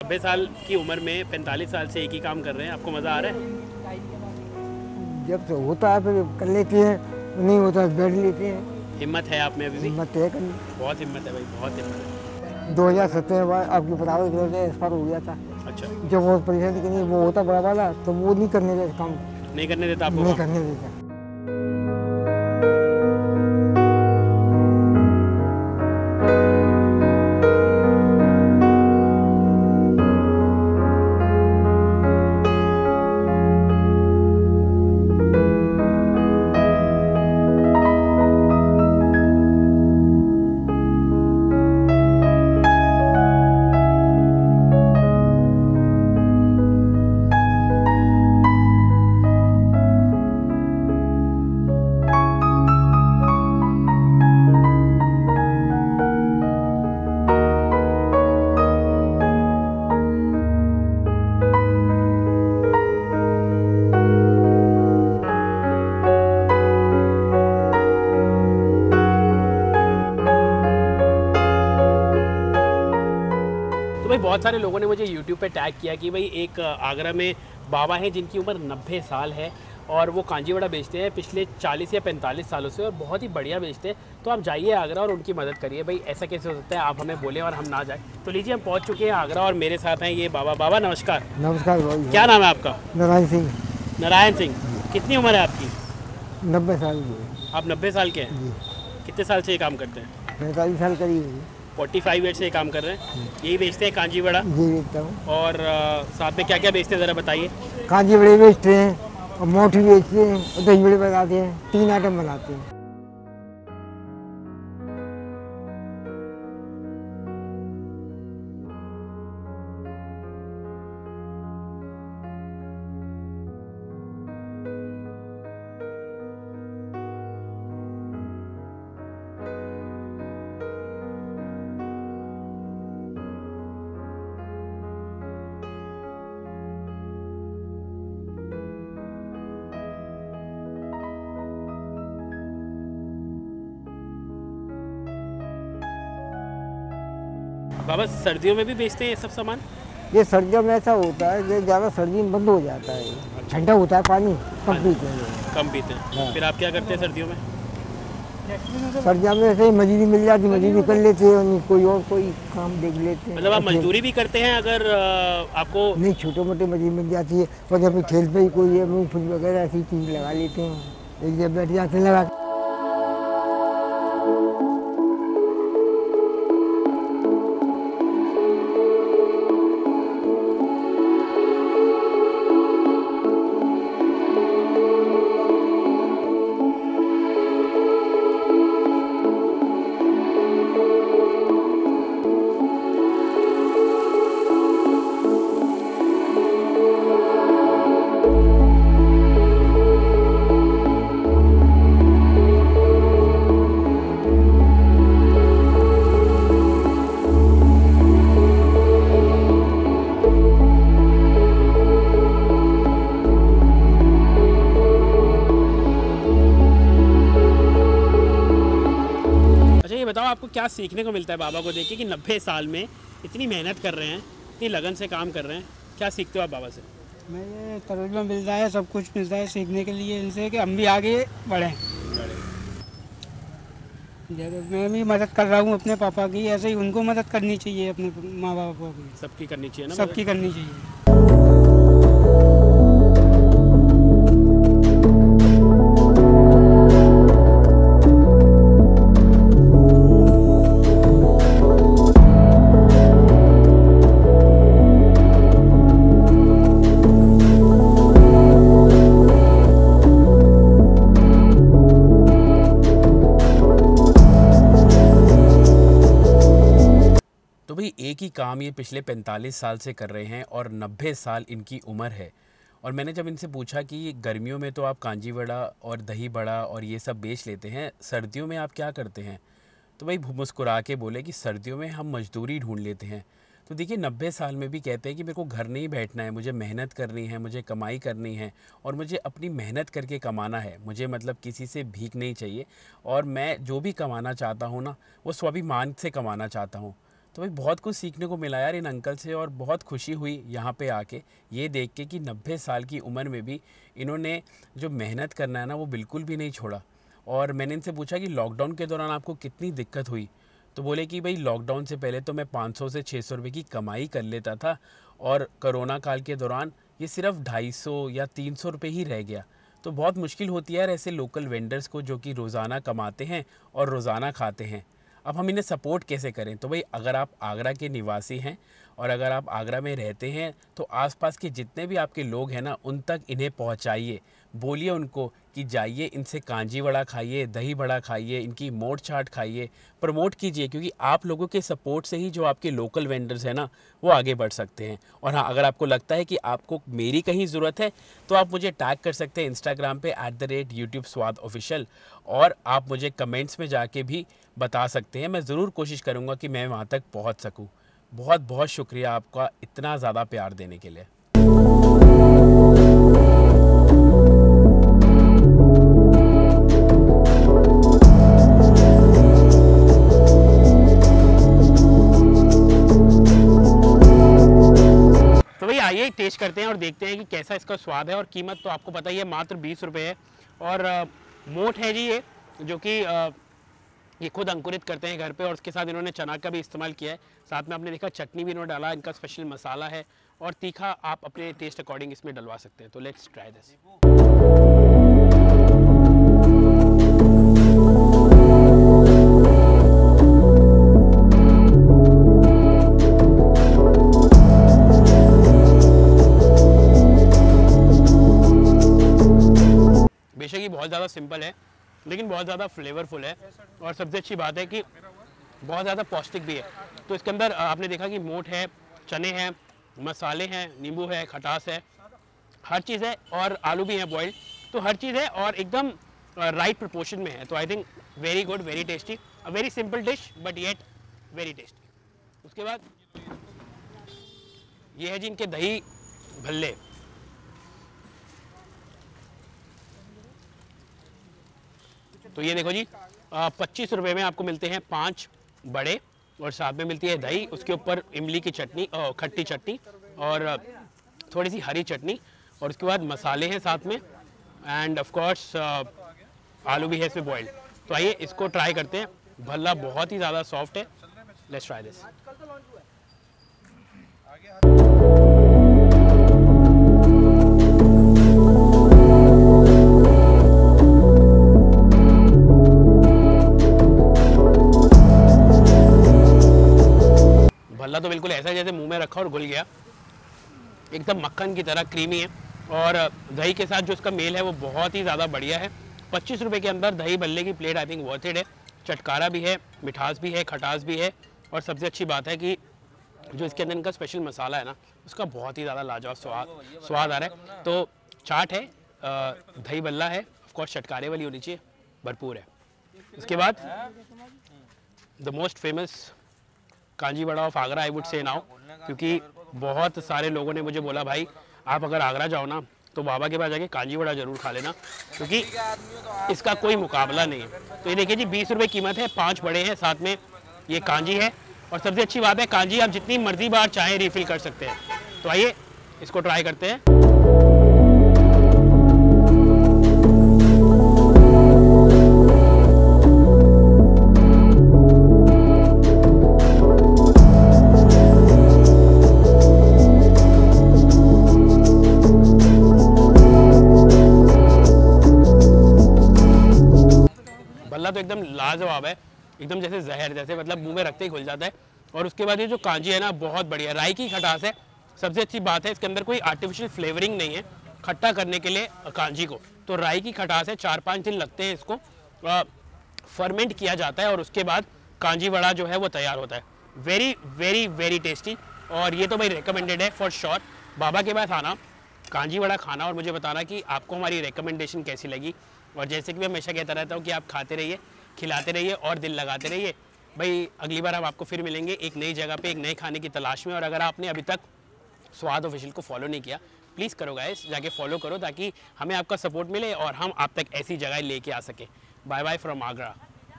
90 साल की उम्र में 45 साल से एक ही काम कर रहे हैं, आपको मज़ा आ रहा है? जब तो होता है फिर कर लेते हैं, नहीं होता तो बैठ लेते हैं। हिम्मत है आप में अभी भी? हिम्मत है करनी। बहुत हिम्मत है भाई, बहुत हिम्मत है। 2017 में आपकी बराबर की वजह से एक्सपायर हो गया था। अच्छा, जब वो परेशानी करनी वो होता बड़ा वाला तो वो नहीं करने देता काम, नहीं करने देता आपको नहीं काम? करने देता। तो भाई बहुत सारे लोगों ने मुझे YouTube पे टैग किया कि भाई एक आगरा में बाबा हैं जिनकी उम्र 90 साल है और वो कांजी वड़ा बेचते हैं पिछले 40 या 45 सालों से और बहुत ही बढ़िया बेचते हैं। तो आप जाइए आगरा और उनकी मदद करिए। भाई ऐसा कैसे हो सकता है आप हमें बोलें और हम ना जाए? तो लीजिए, हम पहुंच चुके हैं आगरा और मेरे साथ हैं ये बाबा। बाबा नमस्कार। नमस्कार भाई। क्या नाम है आपका? नारायण सिंह। नारायण सिंह। कितनी उम्र है आपकी? 90 साल की। आप 90 साल के हैं? जी। कितने साल से ये काम करते हैं? 45 साल करीब। 45 ईयर से ये काम कर रहे हैं। यही बेचते हैं कांजी वड़ा? जी बेचता हूँ। और साथ में क्या क्या बेचते हैं ज़रा बताइए। कांजी बड़े बेचते हैं और मोठी बेचते हैं और दही बड़े बनाते हैं, 3 आइटम बनाते हैं। बाबा सर्दियों में भी बेचते हैं ये सब सामान? ये सर्दियों में ऐसा होता है कि ज़्यादा सर्दी में बंद हो जाता है, ठंडा होता है पानी, कम पीते हैं। कम पीते हैं। हाँ। फिर आप क्या करते हैं सर्दियों में? सर्दियों में ऐसे ही मजदूरी मिल जाती, मजदूरी कर लेते हैं, नहीं कोई और कोई काम देख लेते हैं। मतलब आप मजदूरी भी करते हैं अगर आपको? नहीं, छोटे मोटे मजदूरी मिल जाती है और जब ठेल पे ही कोई है मूँगफली वगैरह ऐसी चीज़ लगा लेते हैं, एक जगह बैठ जाते हैं लगा। अच्छा ये बताओ, आपको क्या सीखने को मिलता है बाबा को देख के कि 90 साल में इतनी मेहनत कर रहे हैं, इतनी लगन से काम कर रहे हैं? क्या सीखते हो आप बाबा से? मुझे तजुर्बा मिलता है, सब कुछ मिलता है सीखने के लिए इनसे कि हम भी आगे बढ़ें। जैसे मैं भी मदद कर रहा हूँ अपने पापा की, ऐसे ही उनको मदद करनी चाहिए, अपने माँ बाप को भी सबकी करनी चाहिए ना? सबकी करनी चाहिए। तो भाई एक ही काम ये पिछले 45 साल से कर रहे हैं और 90 साल इनकी उम्र है। और मैंने जब इनसे पूछा कि ये गर्मियों में तो आप कांजी वड़ा और दही बड़ा और ये सब बेच लेते हैं, सर्दियों में आप क्या करते हैं? तो भाई मुस्कुरा के बोले कि सर्दियों में हम मजदूरी ढूंढ लेते हैं। तो देखिए 90 साल में भी कहते हैं कि मेरे को घर नहीं बैठना है, मुझे मेहनत करनी है, मुझे कमाई करनी है और मुझे अपनी मेहनत करके कमाना है। मुझे मतलब किसी से भीख नहीं चाहिए और मैं जो भी कमाना चाहता हूँ ना, वो स्वाभिमान से कमाना चाहता हूँ। तो भाई बहुत कुछ सीखने को मिला यार इन अंकल से, और बहुत खुशी हुई यहाँ पे आके ये देख के कि 90 साल की उम्र में भी इन्होंने जो मेहनत करना है ना वो बिल्कुल भी नहीं छोड़ा। और मैंने इनसे पूछा कि लॉकडाउन के दौरान आपको कितनी दिक्कत हुई, तो बोले कि भाई लॉकडाउन से पहले तो मैं 500 से 600 रुपये की कमाई कर लेता था, और कोरोना काल के दौरान ये सिर्फ 250 या 300 रुपये ही रह गया। तो बहुत मुश्किल होती है यार ऐसे लोकल वेंडर्स को जो कि रोज़ाना कमाते हैं और रोज़ाना खाते हैं। अब हम इन्हें सपोर्ट कैसे करें? तो भाई अगर आप आगरा के निवासी हैं और अगर आप आगरा में रहते हैं तो आसपास के जितने भी आपके लोग हैं ना उन तक इन्हें पहुंचाइए। बोलिए उनको कि जाइए इनसे कांजी वड़ा खाइए, दही बड़ा खाइए, इनकी मोट चाट खाइए, प्रमोट कीजिए, क्योंकि आप लोगों के सपोर्ट से ही जो आपके लोकल वेंडर्स हैं ना वो आगे बढ़ सकते हैं। और हाँ, अगर आपको लगता है कि आपको मेरी कहीं ज़रूरत है तो आप मुझे टैग कर सकते हैं इंस्टाग्राम पे @YouTube स्वाद ऑफिशियल, और आप मुझे कमेंट्स में जाके भी बता सकते हैं। मैं ज़रूर कोशिश करूँगा कि मैं वहाँ तक पहुँच सकूँ। बहुत बहुत शुक्रिया आपका इतना ज़्यादा प्यार देने के लिए। तो भाई आइए टेस्ट करते हैं और देखते हैं कि कैसा इसका स्वाद है। और कीमत तो आपको पता ही है, मात्र 20 रुपये है। और मोट है जी ये, जो कि ये खुद अंकुरित करते हैं घर पे, और उसके साथ इन्होंने चना का भी इस्तेमाल किया है। साथ में आपने देखा चटनी भी इन्होंने डाला, इनका स्पेशल मसाला है, और तीखा आप अपने टेस्ट अकॉर्डिंग इसमें डलवा सकते हैं। तो लेट्स ट्राई दिस। बेशक ये बहुत ज़्यादा सिंपल है लेकिन बहुत ज़्यादा फ्लेवरफुल है, और सबसे अच्छी बात है कि बहुत ज़्यादा पौष्टिक भी है। तो इसके अंदर आपने देखा कि मोट है, चने हैं, मसाले हैं, नींबू है, खटास है, हर चीज़ है, और आलू भी है बॉइल्ड। तो हर चीज़ है और एकदम राइट प्रोपोर्शन में है। तो I think very good, very tasty, a very simple dish but yet very tasty. उसके बाद ये है जी इनके दही भल्ले। तो ये देखो जी 25 रुपये में आपको मिलते हैं 5 बड़े, और साथ में मिलती है दही, उसके ऊपर इमली की चटनी, खट्टी चटनी, और थोड़ी सी हरी चटनी, और उसके बाद मसाले हैं साथ में, एंड ऑफ कोर्स आलू भी है इसमें बॉइल्ड। तो आइए इसको ट्राई करते हैं। भल्ला बहुत ही ज़्यादा सॉफ्ट है। Let's try this. भल्ला तो बिल्कुल ऐसा है जैसे मुंह में रखा और घुल गया, एकदम मक्खन की तरह क्रीमी है, और दही के साथ जो इसका मेल है वो बहुत ही ज़्यादा बढ़िया है। 25 रुपये के अंदर दही भल्ले की plate I think worth it है। चटकारा भी है, मिठास भी है, खटास भी है, और सबसे अच्छी बात है कि जो इसके अंदर इनका स्पेशल मसाला है ना उसका बहुत ही ज़्यादा लाजवाब स्वाद आ रहा है। तो चाट है, दही भल्ला है, ऑफकोर्स चटकारे वाली होनी चाहिए, भरपूर है। उसके बाद the most famous kanji vada of Agra I would say now, क्योंकि बहुत सारे लोगों ने मुझे बोला भाई आप अगर आगरा जाओ ना तो बाबा के पास जाके कांजी वड़ा ज़रूर खा लेना, क्योंकि इसका कोई मुकाबला नहीं है। तो ये देखिए जी 20 रुपये कीमत है, 5 बड़े हैं, साथ में ये कांजी है, और सबसे अच्छी बात है कांजी आप जितनी मर्जी बार चाहें रिफ़िल कर सकते हैं। तो आइए इसको ट्राई करते हैं। भल्ला तो एकदम लाजवाब है, एकदम जैसे जहर, जैसे मतलब मुंह में रखते ही घुल जाता है। और उसके बाद ये जो कांजी है ना बहुत बढ़िया, राई की खटास है। सबसे अच्छी बात है इसके अंदर कोई आर्टिफिशियल फ्लेवरिंग नहीं है खट्टा करने के लिए कांजी को। तो राई की खटास है, 4-5 दिन लगते हैं इसको फर्मेंट किया जाता है, और उसके बाद कांजी वड़ा जो है वो तैयार होता है। वेरी वेरी वेरी टेस्टी, और ये तो भाई रिकमेंडेड है फॉर श्योर। बाबा के पास आना, कांजी वड़ा खाना, और मुझे बताना कि आपको हमारी रिकमेंडेशन कैसी लगी। और जैसे कि मैं हमेशा कहता रहता हूँ कि आप खाते रहिए, खिलाते रहिए और दिल लगाते रहिए। भाई अगली बार हम आपको फिर मिलेंगे एक नई जगह पे, एक नए खाने की तलाश में। और अगर आपने अभी तक स्वाद ऑफिशियल को फॉलो नहीं किया, प्लीज़ करो गाइस, जाके फॉलो करो ताकि हमें आपका सपोर्ट मिले और हम आप तक ऐसी जगह लेके आ सकें। Bye bye from Agra.